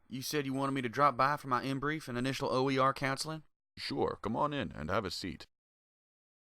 You said you wanted me to drop by for my in-brief and initial OER counseling? Sure, come on in and have a seat.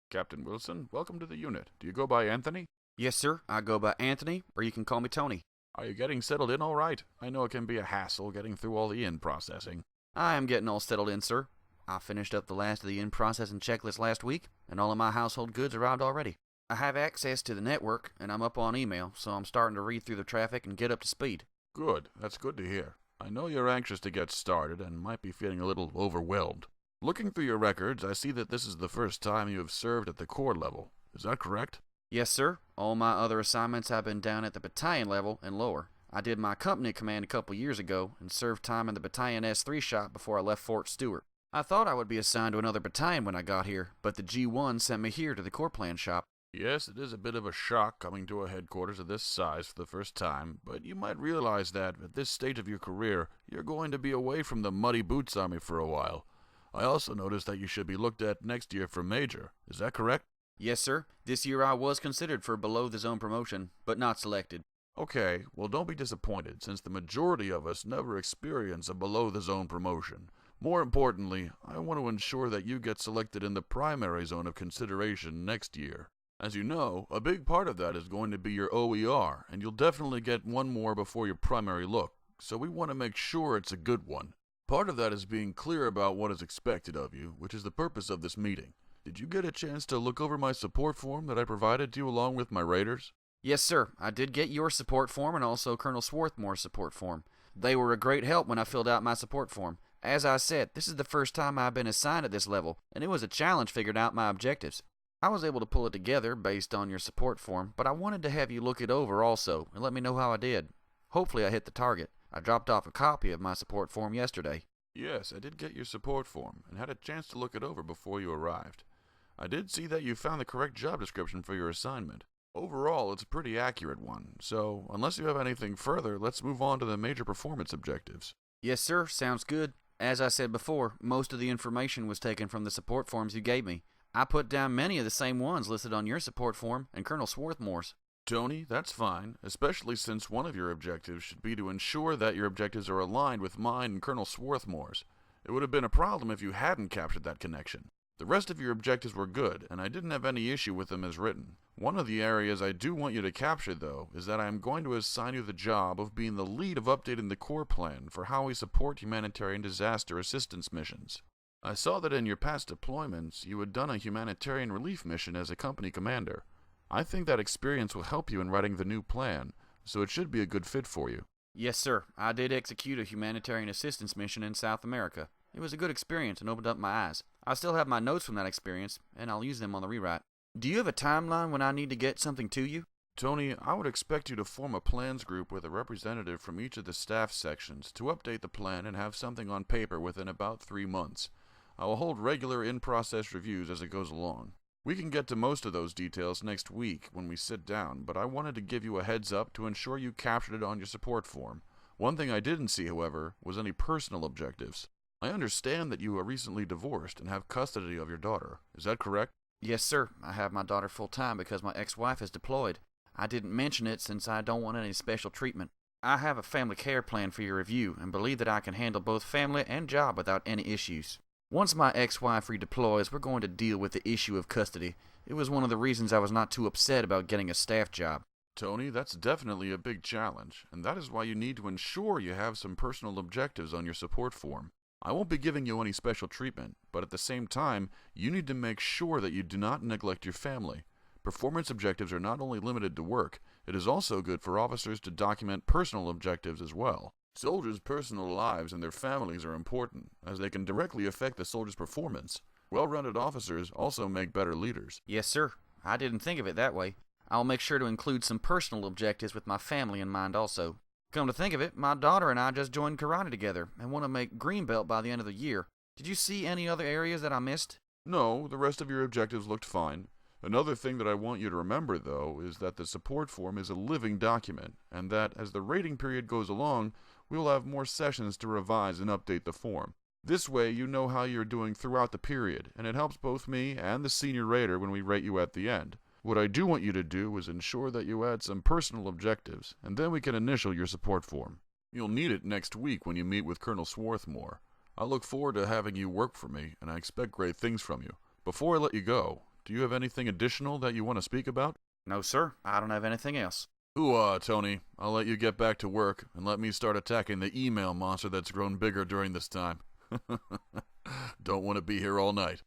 Captain Wilson, welcome to the unit. Do you go by Anthony? Yes, sir. I go by Anthony, or you can call me Tony. Are you getting settled in all right? I know it can be a hassle getting through all the in-processing. I am getting all settled in, sir. I finished up the last of the in-processing checklist last week, and all of my household goods arrived already. I have access to the network, and I'm up on email, so I'm starting to read through the traffic and get up to speed. Good, that's good to hear. I know you're anxious to get started and might be feeling a little overwhelmed. Looking through your records, I see that this is the first time you have served at the corps level. Is that correct? Yes, sir. All my other assignments have been down at the battalion level and lower. I did my company command a couple years ago and served time in the battalion S3 shop before I left Fort Stewart. I thought I would be assigned to another battalion when I got here, but the G1 sent me here to the corps plan shop. Yes, it is a bit of a shock coming to a headquarters of this size for the first time, but you might realize that, at this stage of your career, you're going to be away from the muddy boots army for a while. I also noticed that you should be looked at next year for major. Is that correct? Yes, sir. This year I was considered for below-the-zone promotion, but not selected. Okay, well don't be disappointed, since the majority of us never experience a below-the-zone promotion. More importantly, I want to ensure that you get selected in the primary zone of consideration next year. As you know, a big part of that is going to be your OER, and you'll definitely get one more before your primary look, so we want to make sure it's a good one. Part of that is being clear about what is expected of you, which is the purpose of this meeting. Did you get a chance to look over my support form that I provided to you along with my raiders? Yes, sir. I did get your support form and also Colonel Swarthmore's support form. They were a great help when I filled out my support form. As I said, this is the first time I've been assigned at this level, and it was a challenge figuring out my objectives. I was able to pull it together based on your support form, but I wanted to have you look it over also and let me know how I did. Hopefully I hit the target. I dropped off a copy of my support form yesterday. Yes, I did get your support form and had a chance to look it over before you arrived. I did see that you found the correct job description for your assignment. Overall, it's a pretty accurate one, so unless you have anything further, let's move on to the major performance objectives. Yes, sir. Sounds good. As I said before, most of the information was taken from the support forms you gave me. I put down many of the same ones listed on your support form and Colonel Swarthmore's. Tony, that's fine, especially since one of your objectives should be to ensure that your objectives are aligned with mine and Colonel Swarthmore's. It would have been a problem if you hadn't captured that connection. The rest of your objectives were good, and I didn't have any issue with them as written. One of the areas I do want you to capture, though, is that I am going to assign you the job of being the lead of updating the Corps plan for how we support humanitarian disaster assistance missions. I saw that in your past deployments, you had done a humanitarian relief mission as a company commander. I think that experience will help you in writing the new plan, so it should be a good fit for you. Yes, sir. I did execute a humanitarian assistance mission in South America. It was a good experience and opened up my eyes. I still have my notes from that experience, and I'll use them on the rewrite. Do you have a timeline when I need to get something to you? Tony, I would expect you to form a plans group with a representative from each of the staff sections to update the plan and have something on paper within about 3 months. I will hold regular in-process reviews as it goes along. We can get to most of those details next week when we sit down, but I wanted to give you a heads up to ensure you captured it on your support form. One thing I didn't see, however, was any personal objectives. I understand that you are recently divorced and have custody of your daughter. Is that correct? Yes, sir. I have my daughter full-time because my ex-wife is deployed. I didn't mention it since I don't want any special treatment. I have a family care plan for your review and believe that I can handle both family and job without any issues. Once my ex-wife redeploys, we're going to deal with the issue of custody. It was one of the reasons I was not too upset about getting a staff job. Tony, that's definitely a big challenge, and that is why you need to ensure you have some personal objectives on your support form. I won't be giving you any special treatment, but at the same time, you need to make sure that you do not neglect your family. Performance objectives are not only limited to work, it is also good for officers to document personal objectives as well. Soldiers' personal lives and their families are important, as they can directly affect the soldier's performance. Well-rounded officers also make better leaders. Yes, sir. I didn't think of it that way. I'll make sure to include some personal objectives with my family in mind also. Come to think of it, my daughter and I just joined karate together and want to make green belt by the end of the year. Did you see any other areas that I missed? No, the rest of your objectives looked fine. Another thing that I want you to remember, though, is that the support form is a living document, and that as the rating period goes along, we'll have more sessions to revise and update the form. This way, you know how you're doing throughout the period, and it helps both me and the senior rater when we rate you at the end. What I do want you to do is ensure that you add some personal objectives, and then we can initial your support form. You'll need it next week when you meet with Colonel Swarthmore. I look forward to having you work for me, and I expect great things from you. Before I let you go, do you have anything additional that you want to speak about? No, sir. I don't have anything else. Hoo-ah, Tony. I'll let you get back to work, and let me start attacking the email monster that's grown bigger during this time. Don't want to be here all night.